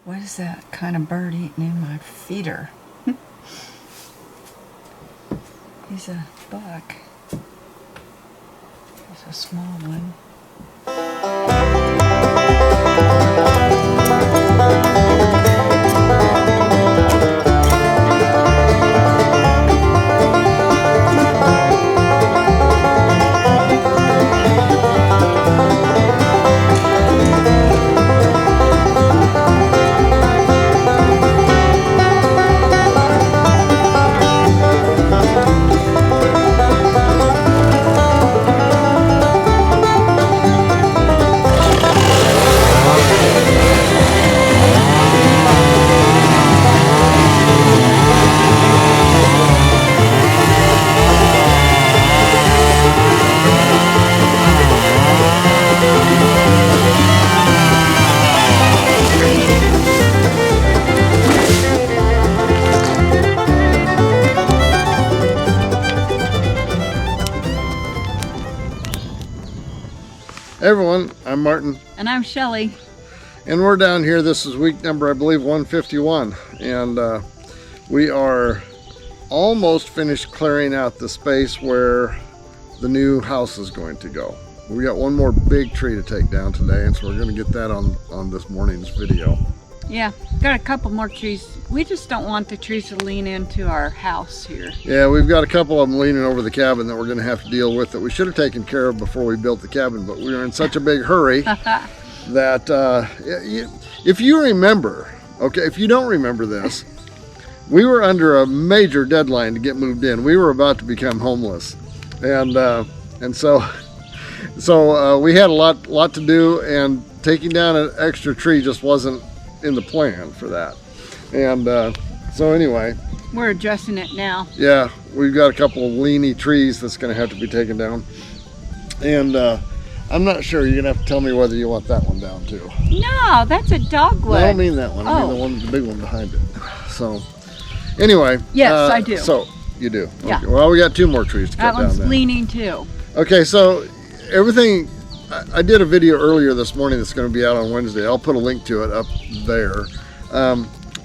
What is that kind of bird eating in my feeder? He's a buck. He's a small one. Hey everyone, I'm Martin. And I'm Shelley. And we're down here. This is week number, I believe, 151. And we are almost finished clearing out the space where the new house is going to go. We got one more big tree to take down today, and so we're going to get that on this morning's video. Yeah, got a couple more trees. We just don't want the trees to lean into our house here. Yeah, we've got a couple of them leaning over the cabin that we're going to have to deal with that we should have taken care of before we built the cabin, but we were in such a big hurry that if you remember, okay, if you don't remember this, we were under a major deadline to get moved in. We were about to become homeless, and so we had a lot to do, and taking down an extra tree just wasn't in the plan for that. And so anyway, we're addressing it now. Yeah, we've got a couple of leany trees that's going to have to be taken down, and I'm not sure. You're gonna have to tell me whether you want that one down too. No, that's a dogwood. I don't mean that one. I mean the big one behind it. So anyway, yes, I do. So you do. Yeah. Okay. Well, we got two more trees to cut that down. One's then. leaning too. Okay, so everything. I did a video earlier this morning that's going to be out on Wednesday. I'll put a link to it up there.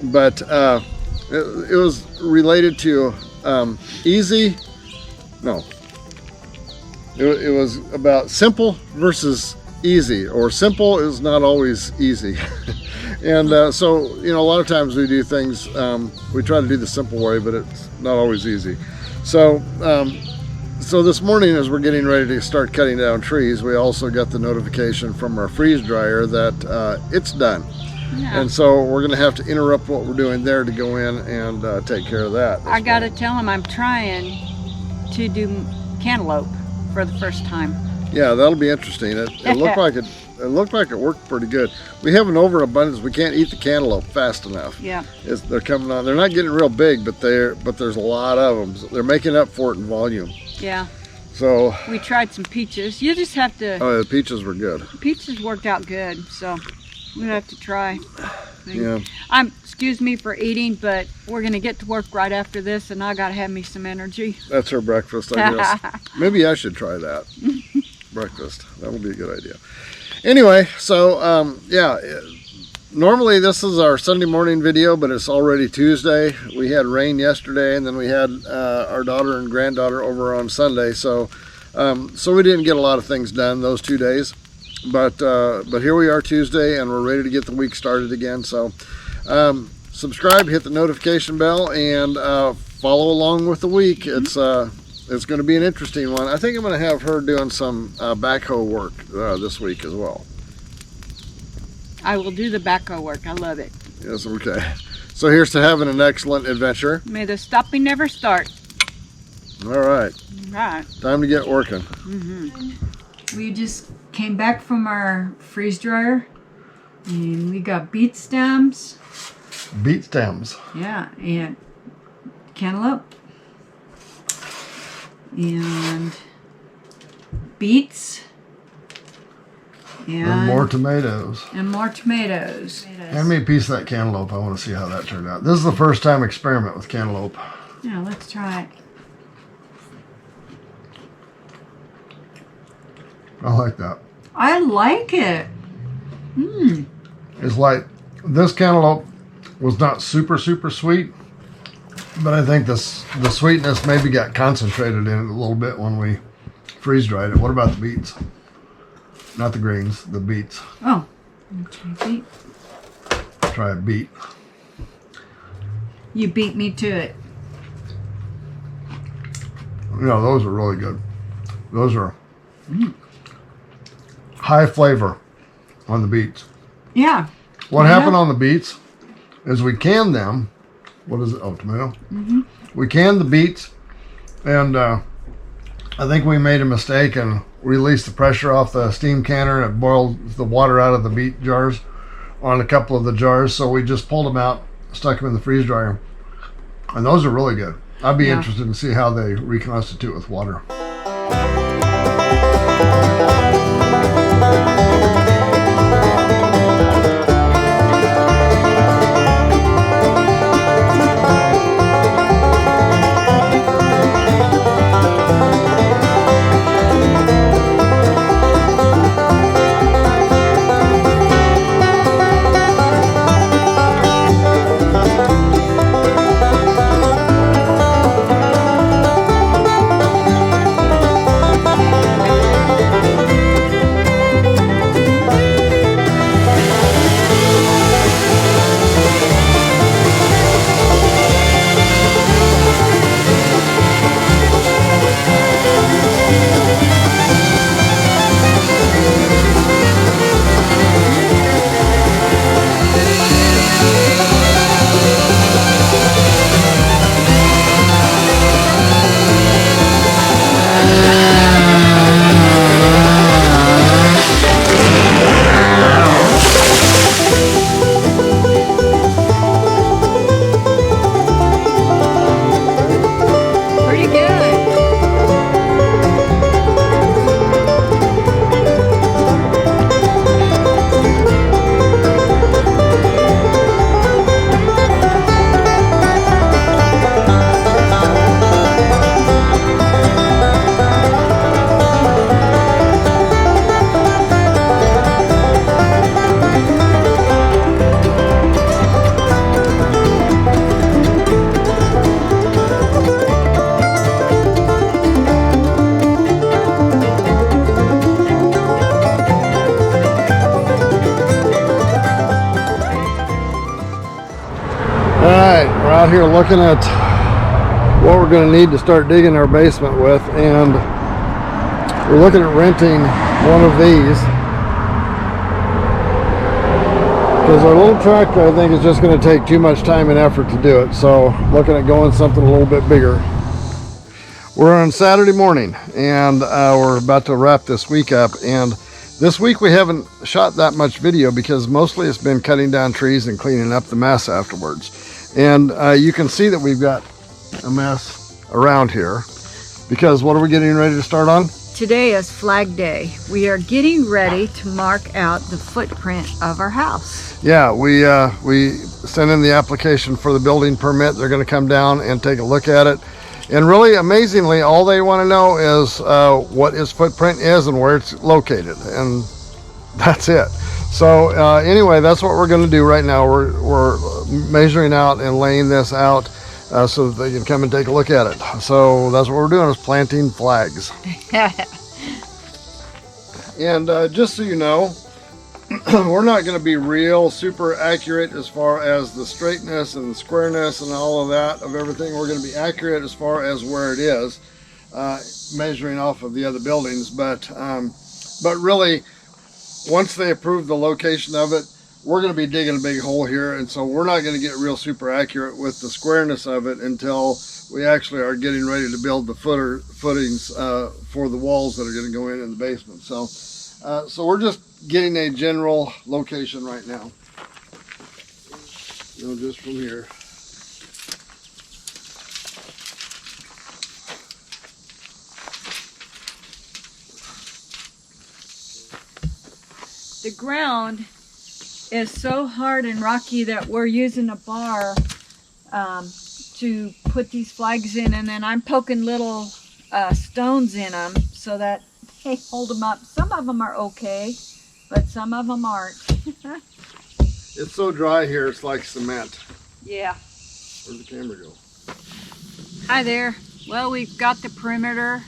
But it was related to easy. No. It was about simple versus easy, or simple is not always easy. And so, you know, a lot of times we do things, we try to do the simple way, but it's not always easy. So, so this morning, as we're getting ready to start cutting down trees, we also got the notification from our freeze dryer that it's done. Yeah. And so we're going to have to interrupt what we're doing there to go in and take care of that. I got to tell him I'm trying to do cantaloupe for the first time. Yeah, that'll be interesting. It looked like it worked pretty good. We have an overabundance. We can't eat the cantaloupe fast enough. Yeah, they're coming on. They're not getting real big, but there's a lot of them. So they're making up for it in volume. Yeah. So we tried some peaches. You just have to. Oh, the peaches were good. Peaches worked out good, so we have to try. Yeah. Excuse me for eating, but we're gonna get to work right after this, and I gotta have me some energy. That's her breakfast, I guess. Maybe I should try that. Breakfast. That would be a good idea. Anyway, so yeah. Normally this is our Sunday morning video, but it's already Tuesday. We had rain yesterday, and then we had our daughter and granddaughter over on Sunday, so we didn't get a lot of things done those 2 days. But here we are Tuesday, and we're ready to get the week started again. So subscribe, hit the notification bell, and follow along with the week. It's going to be an interesting one. I think I'm going to have her doing some backhoe work this week as well. I will do the backhoe work. I love it. Yes, okay. So here's to having an excellent adventure. May the stopping never start. All right. All right. Time to get working. Mm-hmm. We just came back from our freeze dryer, and we got beet stems. Beet stems. Yeah, and cantaloupe. And beets. And more tomatoes. And more tomatoes. Hand me a piece of that cantaloupe. I want to see how that turned out. This is the first time experiment with cantaloupe. Yeah, let's try it. I like that. I like it. It's like This cantaloupe was not super sweet, but I think the sweetness maybe got concentrated in it a little bit when we freeze dried it. What about the beets? Not the greens, the beets. Oh, try beet. Try a beet. You beat me to it. No, those are really good. Those are high flavor on the beets. Yeah. What happened on the beets is we canned them. What is it? Oh, tomato. We canned the beets, and I think we made a mistake and released the pressure off the steam canner, and it boiled the water out of the beet jars on a couple of the jars. So we just pulled them out, stuck them in the freeze dryer, and those are really good. I'd be interested to see how they reconstitute with water. Out here looking at what we're going to need to start digging our basement with, and we're looking at renting one of these because our little tractor I think is just going to take too much time and effort to do it, so looking at going something a little bit bigger. We're on Saturday morning, and we're about to wrap this week up, and this week we haven't shot that much video because mostly it's been cutting down trees and cleaning up the mess afterwards. And you can see that we've got a mess around here because what are we getting ready to start on? Today is Flag Day. We are getting ready to mark out the footprint of our house. Yeah, we sent in the application for the building permit. They're going to come down and take a look at it. And really amazingly, all they want to know is what his footprint is and where it's located. And that's it. So anyway, that's what we're going to do right now. We're measuring out and laying this out so that they can come and take a look at it. So that's what we're doing, is planting flags. And just so you know, we're not going to be real super accurate as far as the straightness and the squareness and all of that of everything. We're going to be accurate as far as where it is, measuring off of the other buildings. But really, once they approve the location of it, we're going to be digging a big hole here, and so we're not going to get real super accurate with the squareness of it until we actually are getting ready to build the footings for the walls that are going to go in the basement. So we're just getting a general location right now. Just from here. The ground is so hard and rocky that we're using a bar to put these flags in, and then I'm poking little stones in them so that they hold them up. Some of them are okay, but some of them aren't. It's so dry here, it's like cement. Yeah. Where'd the camera go? Hi there. Well, we've got the perimeter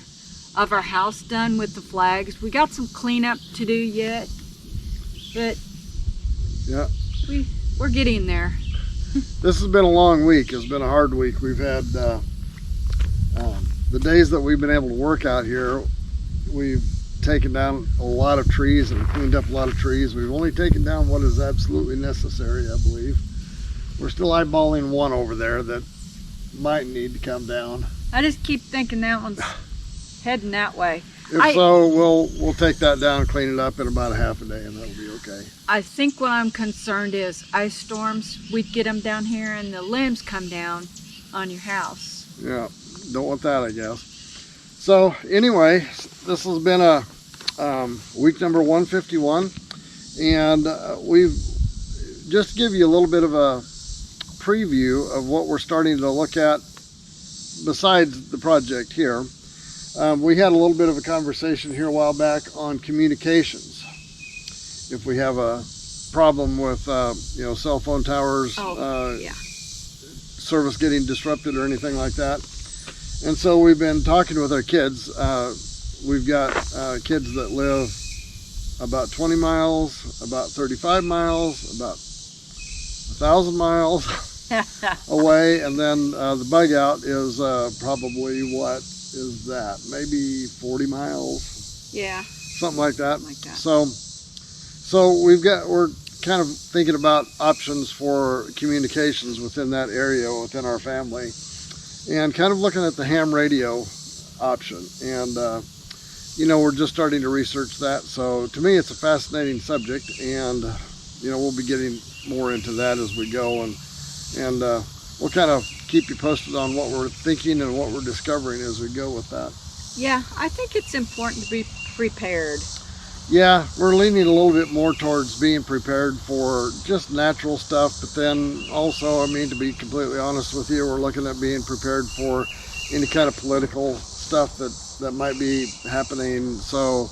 of our house done with the flags. We got some cleanup to do yet, but yeah, we're getting there. This has been a long week. It's been a hard week. We've had the days that we've been able to work out here, we've taken down a lot of trees and cleaned up a lot of trees. We've only taken down what is absolutely necessary, I believe. We're still eyeballing one over there that might need to come down. I just keep thinking that one's heading that way. If so, we'll take that down and clean it up in about a half a day, and that'll be okay. I think what I'm concerned is ice storms. We'd get them down here and the limbs come down on your house. Yeah, don't want that, I guess. So anyway, this has been a week number 151, and we've just to give you a little bit of a preview of what we're starting to look at besides the project here. We had a little bit of a conversation here a while back on communications. If we have a problem with cell phone towers, service getting disrupted or anything like that. And so we've been talking with our kids. We've got kids that live about 20 miles, about 35 miles, about 1,000 miles away, and then the bug out is probably, what is that, maybe 40 miles? Yeah, something like that. So we're kind of thinking about options for communications within that area, within our family, and kind of looking at the ham radio option. And we're just starting to research that. So to me, it's a fascinating subject, and we'll be getting more into that as we go, and we'll kind of keep you posted on what we're thinking and what we're discovering as we go with that. Yeah, I think it's important to be prepared. Yeah, we're leaning a little bit more towards being prepared for just natural stuff, but then also, to be completely honest with you, we're looking at being prepared for any kind of political stuff that might be happening. So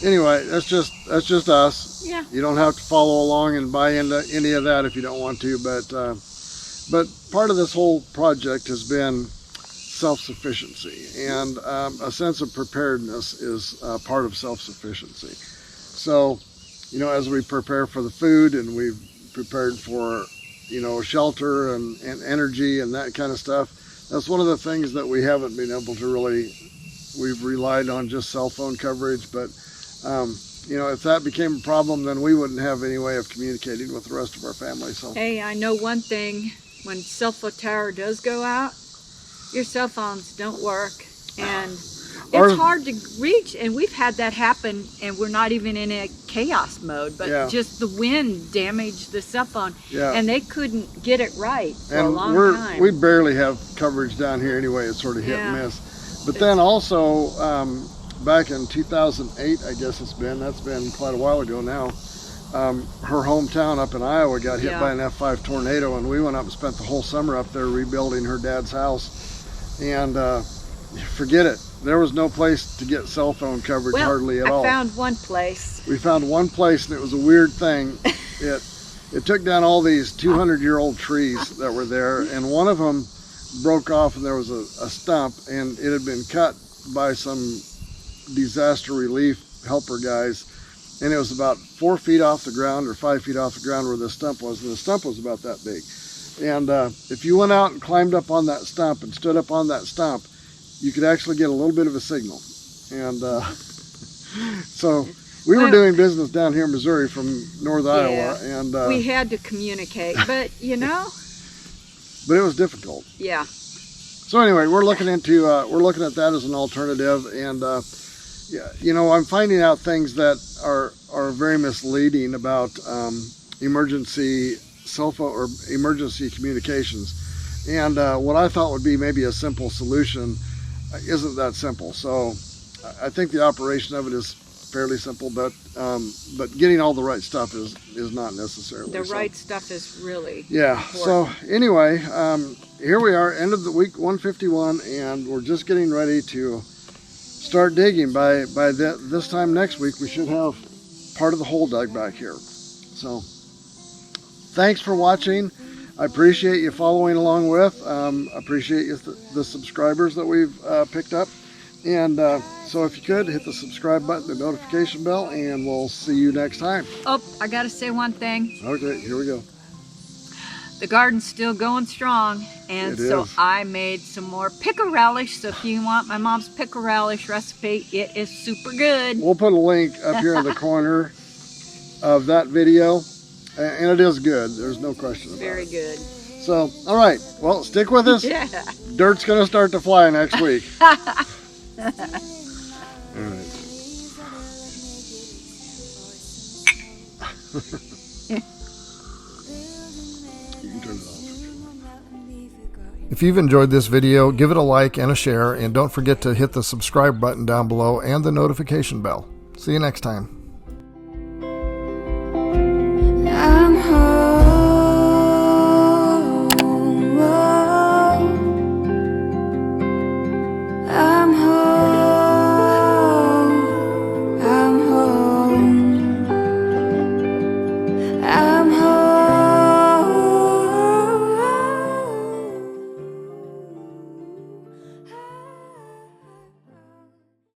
anyway, that's just us. Yeah. You don't have to follow along and buy into any of that if you don't want to, but part of this whole project has been self-sufficiency, and a sense of preparedness is part of self-sufficiency. So, as we prepare for the food, and we've prepared for, shelter and energy and that kind of stuff, that's one of the things that we haven't been able to really, we've relied on just cell phone coverage, but if that became a problem, then we wouldn't have any way of communicating with the rest of our family. So, hey, I know one thing: when cell phone tower does go out, your cell phones don't work, and it's hard to reach. And we've had that happen, and we're not even in a chaos mode, but just the wind damaged the cell phone, and they couldn't get it right for a long time. We barely have coverage down here anyway. It's sort of hit and miss. But then also, back in 2008, I guess that's been quite a while ago now, her hometown up in Iowa got hit by an F5 tornado, and we went up and spent the whole summer up there rebuilding her dad's house. And forget it. There was no place to get cell phone coverage hardly at all. I found one place. We found one place, and it was a weird thing. It took down all these 200-year-old trees that were there, and one of them broke off, and there was a stump, and it had been cut by some disaster relief helper guys, and it was about 4 feet off the ground or 5 feet off the ground where the stump was, and the stump was about that big. And if you went out and climbed up on that stump and stood up on that stump, you could actually get a little bit of a signal. And so we were doing business down here in Missouri from North Iowa, and we had to communicate, but but it was difficult. Yeah. So anyway, we're looking at that as an alternative, and I'm finding out things that are very misleading about emergency cell phone or emergency communications, and what I thought would be maybe a simple solution isn't that simple. So I think the operation of it is fairly simple, but getting all the right stuff is not necessarily. The right stuff is really important. So anyway, here we are, end of the week 151, and we're just getting ready to start digging. By this time next week, we should have part of the hole dug back here. So thanks for watching. I appreciate you following along with. Appreciate you the subscribers that we've picked up. And so if you could, hit the subscribe button, the notification bell, and we'll see you next time. Oh, I gotta say one thing. Okay, here we go. The garden's still going strong, and so I made some more pickle relish. So if you want my mom's pickle relish recipe, it is super good. We'll put a link up here in the corner of that video, and it is good. There's no question about it. Very good. So, all right. Well, stick with us. Yeah. Dirt's going to start to fly next week. All right. You can turn it off. If you've enjoyed this video, give it a like and a share, and don't forget to hit the subscribe button down below and the notification bell. See you next time.